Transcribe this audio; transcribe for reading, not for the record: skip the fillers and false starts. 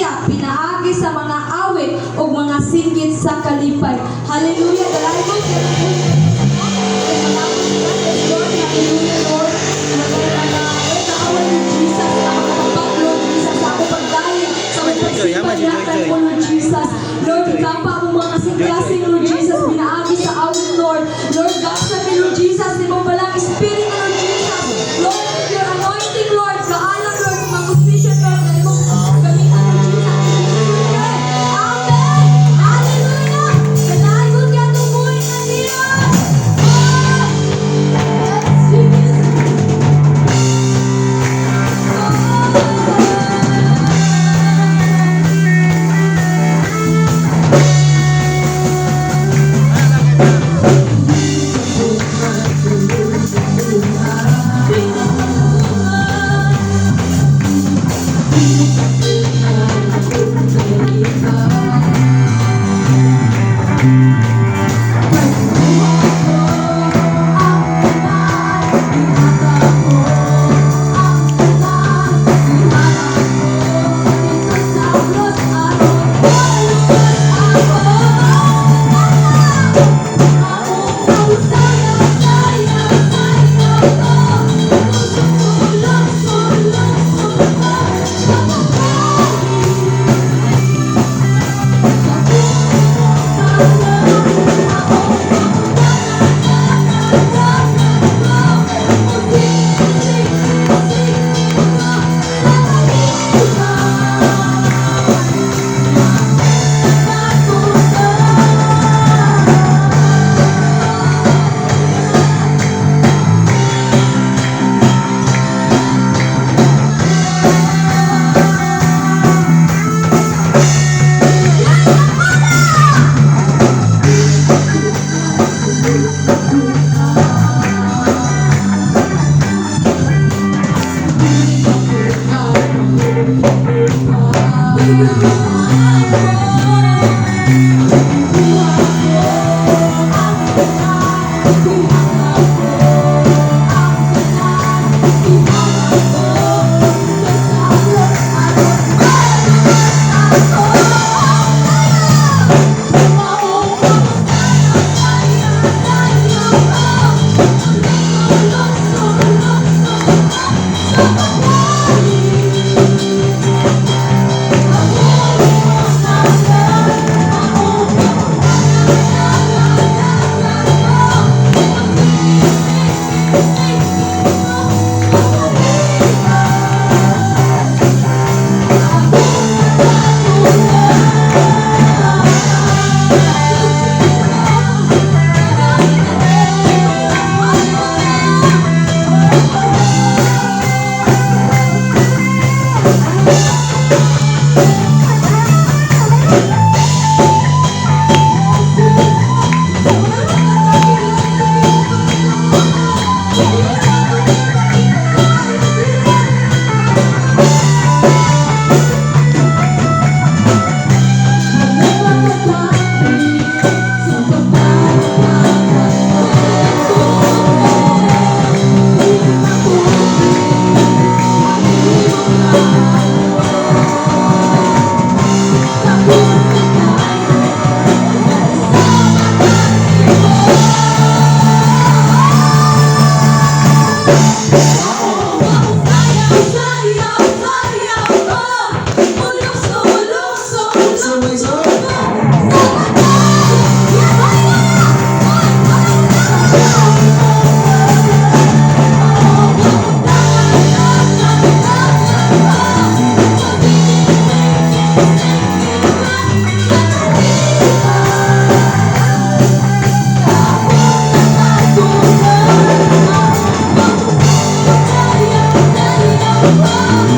siya pinaagi sa mga awit o mga singgit sa kalipay. Hallelujah. Dalahay mo. Hallelujah, Lord. Naawa ni Jesus. Nakakapag, Lord Jesus. Ako pagdahin sa mga pagsipanyakan mo, Lord Jesus. Lord, ikapa mo mga kasing-klaseng, Lord Jesus. Pinaagi sa awit, Lord. Lord, God sa me, Lord Jesus. Di mo palang Spirit, Lord Jesus. Lord, your anointing, Lord. Kaalam, Lord, mga position, Lord. Dahil mo gamitan, Lord Jesus. Amen! Hallelujah! Kanagon ka tumuhin na niya! Oh,